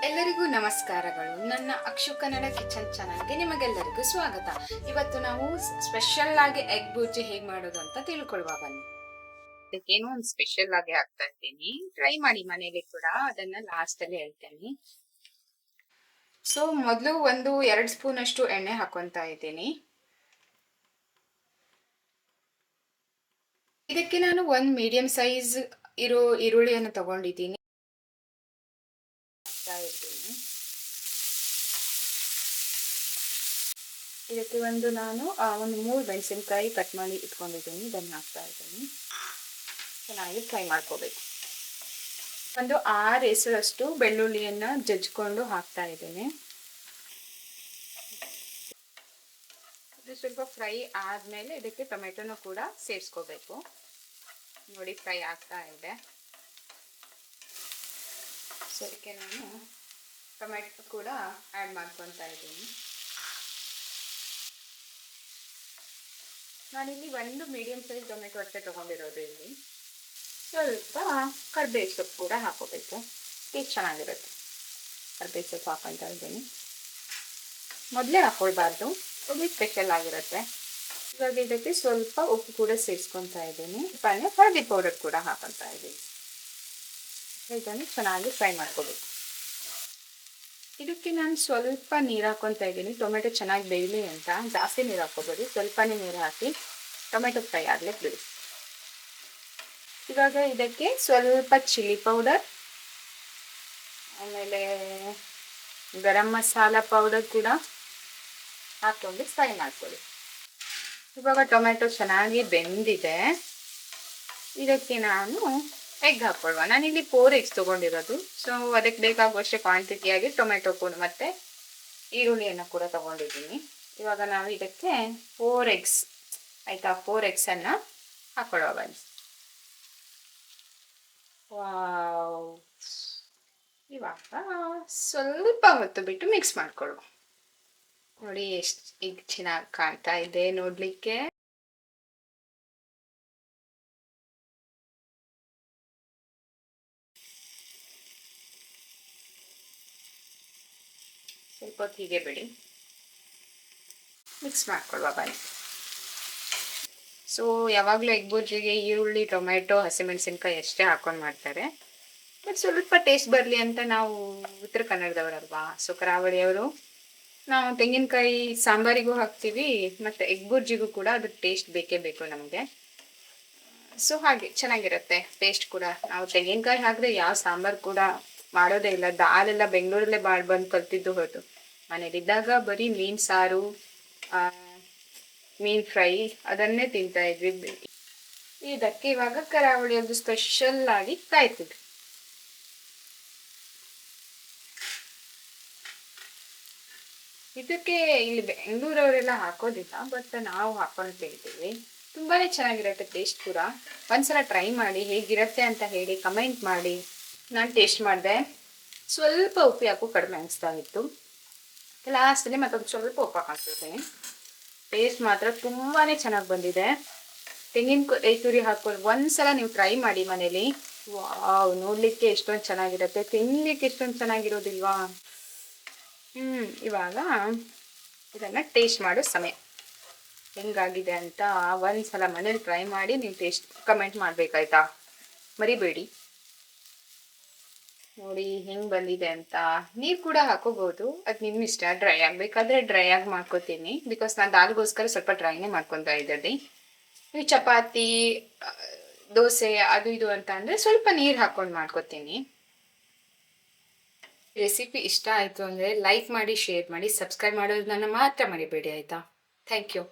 ಎಲ್ಲರಿಗೂ ನಮಸ್ಕಾರಗಳು. ನನ್ನ ಅಕ್ಷು ಕನ್ನಡ ಕಿಚನ್ ಚಾನಲ್ಗೆ ನಿಮಗೆಲ್ಲರಿಗೂ ಸ್ವಾಗತ. ಇವತ್ತು ನಾವು ಸ್ಪೆಷಲ್ ಆಗಿ ಎಗ್ ಬುರ್ಜಿ ಹೇಗೆ ಮಾಡೋದು ಅಂತ ತಿಳ್ಕೊಳ್ಳುವ ಬನ್ನಿ. ಅದಕ್ಕೇನೋ ಒಂದು ಸ್ಪೆಷಲ್ ಆಗಿ ಹಾಕ್ತಾ ಇದ್ದೀನಿ. ಟ್ರೈ ಮಾಡಿ ಮನೇಲಿ ಕೂಡ, ಅದನ್ನ ಲಾಸ್ಟ್ ಅಲ್ಲಿ ಹೇಳ್ತೇನೆ. ಸೊ ಮೊದಲು 1-2 ಸ್ಪೂನ್ ಅಷ್ಟು ಎಣ್ಣೆ ಹಾಕೊಂತಾ ಇದ್ದೀನಿ. ಇದಕ್ಕೆ ನಾನು ಒಂದು ಮೀಡಿಯಂ ಸೈಜ್ ಇರೋ ಈರುಳ್ಳಿಯನ್ನು ತಗೊಂಡಿದ್ದೀನಿ. ಇದಕ್ಕೆ ನಾನು ಒಂದು 3 ಮೆಣಸಿನಕಾಯಿ ಕಟ್ ಮಾಡಿ ಇಟ್ಕೊಂಡಿದ್ದೀನಿ. ಇದನ್ನು ಹಾಕ್ತಾ ಇದ್ದೀನಿ. ಚೆನ್ನಾಗಿ ಫ್ರೈ ಮಾಡ್ಕೋಬೇಕು. 6 ಎಸಳಷ್ಟು ಬೆಳ್ಳುಳ್ಳಿಯನ್ನ ಜಜ್ಜಿಕೊಂಡು ಹಾಕ್ತಾ ಇದ್ದೀನಿ. ಇದು ಸ್ವಲ್ಪ ಫ್ರೈ ಆದ್ಮೇಲೆ ಇದಕ್ಕೆ ಟೊಮೆಟೊನು ಕೂಡ ಸೇರಿಸ್ಕೋಬೇಕು. ನೋಡಿ, ಫ್ರೈ ಆಗ್ತಾ ಇದೆ. ಸೊ ಇದಕ್ಕೆ ನಾನು ಟೊಮೆಟೊ ಕೂಡ ಆ್ಯಡ್ ಮಾಡ್ಕೊತಾ ಇದ್ದೀನಿ. ನಾನಿಲ್ಲಿ 1 ಮೀಡಿಯಂ ಸೈಜ್ ಟೊಮೆಟೊ ಅಷ್ಟೇ ತೊಗೊಂಡಿರೋದು. ಇಲ್ಲಿ ಸ್ವಲ್ಪ ಕರ್ಬೇವು ಸೊಪ್ಪು ಕೂಡ ಹಾಕೋಬೇಕು. ಟೇಸ್ಟ್ ಚೆನ್ನಾಗಿರುತ್ತೆ. ಕರ್ಬೇವು ಸೊಪ್ಪು ಹಾಕೊತಾ ಇದ್ದೀನಿ. ಮೊದಲೇ ಹಾಕೊಳ್ಬಾರ್ದು, ಅದು ಸ್ಪೆಷಲ್ ಆಗಿರುತ್ತೆ. ಇವಾಗ ಇದಕ್ಕೆ ಸ್ವಲ್ಪ ಉಪ್ಪು ಕೂಡ ಸೇರಿಸ್ಕೊತಾ ಇದ್ದೀನಿ. ಹಳದಿ ಪೌಡರ್ ಕೂಡ ಹಾಕೊತಾ ಇದ್ದೀನಿ. ಇದನ್ನು ಚೆನ್ನಾಗಿ ಫ್ರೈ ಮಾಡ್ಕೋಬೇಕು. ಇದಕ್ಕೆ ನಾನು ಸ್ವಲ್ಪ ನೀರು ಹಾಕೊತಾ ಇದ್ದೀನಿ. ಟೊಮೆಟೊ ಚೆನ್ನಾಗಿ ಬೇಯಲಿ ಅಂತ. ಜಾಸ್ತಿ ನೀರು ಹಾಕೋಬೇಡಿ, ಸ್ವಲ್ಪನೇ ನೀರು ಹಾಕಿ ಟೊಮೆಟೊ ಫ್ರೈ ಆಗ್ಲಿಕ್ಕೆ ಬಿಡಿ. ಇವಾಗ ಇದಕ್ಕೆ ಸ್ವಲ್ಪ ಚಿಲ್ಲಿ ಪೌಡರ್, ಆಮೇಲೆ ಗರಂ ಮಸಾಲ ಪೌಡರ್ ಕೂಡ ಹಾಕೊಂಡು ಫ್ರೈ ಮಾಡ್ಕೊಳ್ಳಿ. ಇವಾಗ ಟೊಮೆಟೊ ಚೆನ್ನಾಗಿ ಬೆಂದಿದೆ. ಇದಕ್ಕೆ ನಾನು ಎಗ್ ಹಾಕೊಳ್ಳುವ. ನಾನಿಲ್ಲಿ 4 ಎಗ್ಸ್ ತೊಗೊಂಡಿರೋದು. ಸೊ ಅದಕ್ಕೆ ಬೇಕಾಗುವಷ್ಟು ಕ್ವಾಂಟಿಟಿಯಾಗಿ ಟೊಮೆಟೊ ಕೂಡ ಮತ್ತು ಈರುಳ್ಳಿಯನ್ನು ಕೂಡ ತೊಗೊಂಡಿದ್ದೀನಿ. ಇವಾಗ ನಾವು ಇದಕ್ಕೆ 4 ಎಗ್ಸ್ ಆಯಿತಾ, 4 ಎಗ್ಸನ್ನು ಹಾಕೊಳ್ಳುವ ಬನ್ನಿ. ಇವಾಗ ಸ್ವಲ್ಪ ಹೊತ್ತು ಬಿಟ್ಟು ಮಿಕ್ಸ್ ಮಾಡ್ಕೊಳ್ಳುವ. ನೋಡಿ ಎಷ್ಟು ಈಗ ಚೆನ್ನಾಗಿ ಕಾಣ್ತಾ ಇದೆ ನೋಡಲಿಕ್ಕೆ. ಸ್ವಲ್ಪ ಹೊತ್ತು ಹೀಗೆ ಬಿಡಿ, ಮಿಕ್ಸ್ ಮಾಡ್ಕೊಳ್ಳುವ ಬನ್ನಿ. ಸೊ ಯಾವಾಗಲೂ ಎಗ್ ಬುರ್ಜಿಗೆ ಈರುಳ್ಳಿ, ಟೊಮೆಟೊ, ಹಸಿಮೆಣಸಿನ್ಕಾಯಿ ಅಷ್ಟೇ ಹಾಕೊಂಡು ಮಾಡ್ತಾರೆ. ಬಟ್ ಸ್ವಲ್ಪ ಟೇಸ್ಟ್ ಬರಲಿ ಅಂತ ನಾವು ಉತ್ತರ ಕನ್ನಡದವರಲ್ವಾ, ಸೊ ಕರಾವಳಿಯವರು, ನಾವು ತೆಂಗಿನಕಾಯಿ ಸಾಂಬಾರಿಗೂ ಹಾಕ್ತೀವಿ ಮತ್ತು ಎಗ್ ಬುರ್ಜಿಗೂ ಕೂಡ ಅದ್ರ ಟೇಸ್ಟ್ ಬೇಕೇ ಬೇಕು ನಮಗೆ. ಸೊ ಹಾಗೆ ಚೆನ್ನಾಗಿರುತ್ತೆ ಟೇಸ್ಟ್ ಕೂಡ. ನಾವು ತೆಂಗಿನಕಾಯಿ ಹಾಕಿದ್ರೆ ಯಾವ ಸಾಂಬಾರು ಕೂಡ ಮಾಡೋದೇ ಇಲ್ಲ. ದಾಲೆಲ್ಲ ಬೆಂಗಳೂರಲ್ಲೇ ಬಂದು ಕಲ್ತಿದ್ದು ಹೊರತು ಮನೇಲಿದ್ದಾಗ ಬರೀ ಮೀನು ಸಾರು, ಮೀನು ಫ್ರೈ ಅದನ್ನೇ ತಿಂತಾ ಇದ್ವಿ. ಇದಕ್ಕೆ ಇವಾಗ ಕರಾವಳಿಯದ್ದು ಸ್ಪೆಷಲ್ ಆಗಿ ಕಾಯ್ತಿದ್ವಿ. ಇದಕ್ಕೆ ಇಲ್ಲಿ ಬೆಂಗಳೂರವರೆಲ್ಲ ಹಾಕೋದಿಲ್ಲ, ಬಟ್ ನಾವು ಹಾಕೊಂಡು ತಿಂತೀವಿ. ತುಂಬಾನೇ ಚೆನ್ನಾಗಿರುತ್ತೆ ಟೇಸ್ಟ್ ಕೂಡ. ಒಂದ್ಸಲ ಟ್ರೈ ಮಾಡಿ, ಹೇಗಿರುತ್ತೆ ಅಂತ ಹೇಳಿ ಕಮೆಂಟ್ ಮಾಡಿ. ನಾನು ಟೇಸ್ಟ್ ಮಾಡಿದೆ, ಸ್ವಲ್ಪ ಉಪ್ಪು ಯಾಕೋ ಕಡಿಮೆ ಅನಿಸ್ತಾ ಇತ್ತು. ಲಾಸ್ಟಲ್ಲಿ ಮತ್ತೊಂದು ಸ್ವಲ್ಪ ಉಪ್ಪು ಹಾಕ್ತಿದ್ದೀನಿ. ಟೇಸ್ಟ್ ಮಾತ್ರ ತುಂಬಾ ಚೆನ್ನಾಗಿ ಬಂದಿದೆ. ತೆಂಗಿನಕಾಯಿ ತುರಿ ಹಾಕೊಂಡು ಒಂದ್ಸಲ ನೀವು ಟ್ರೈ ಮಾಡಿ ಮನೇಲಿ. ವಾವ್, ನೋಡಲಿಕ್ಕೆ ಎಷ್ಟೊಂದು ಚೆನ್ನಾಗಿರುತ್ತೆ, ತಿನ್ನಲಿಕ್ಕೆ ಎಷ್ಟೊಂದು ಚೆನ್ನಾಗಿರೋದಿಲ್ವಾ. ಇವಾಗ ಇದನ್ನು ಟೇಸ್ಟ್ ಮಾಡೋ ಸಮಯ. ಹೆಂಗಾಗಿದೆ ಅಂತ ಒಂದ್ಸಲ ಮನೇಲಿ ಟ್ರೈ ಮಾಡಿ ನೀವು ಟೇಸ್ಟ್ ಕಮೆಂಟ್ ಮಾಡಬೇಕಾಯ್ತಾ, ಮರಿಬೇಡಿ. ನೋಡಿ ಹೆಂಗೆ ಬಂದಿದೆ ಅಂತ. ನೀರು ಕೂಡ ಹಾಕೋಬಹುದು, ಅದು ನಿಮ್ಮ ಇಷ್ಟ. ಡ್ರೈ ಆಗಬೇಕಾದ್ರೆ ಡ್ರೈ ಆಗಿ ಮಾಡ್ಕೋತೀನಿ, ಬಿಕಾಸ್ ನಾನು ದಾಲ್ಗೋಸ್ಕರ ಸ್ವಲ್ಪ ಡ್ರೈನೇ ಮಾಡ್ಕೊತಾ ಇದ್ದೀನಿ. ನೀವು ಚಪಾತಿ, ದೋಸೆ ಅದು ಇದು ಅಂತ ಅಂದರೆ ಸ್ವಲ್ಪ ನೀರು ಹಾಕ್ಕೊಂಡು ಮಾಡ್ಕೋತೀನಿ. ರೆಸಿಪಿ ಇಷ್ಟ ಆಯಿತು ಅಂದರೆ ಲೈಕ್ ಮಾಡಿ, ಶೇರ್ ಮಾಡಿ, ಸಬ್ಸ್ಕ್ರೈಬ್ ಮಾಡೋದನ್ನ ಮಾತ್ರ ಮರಿಬೇಡಿ ಆಯಿತಾ. Thank you.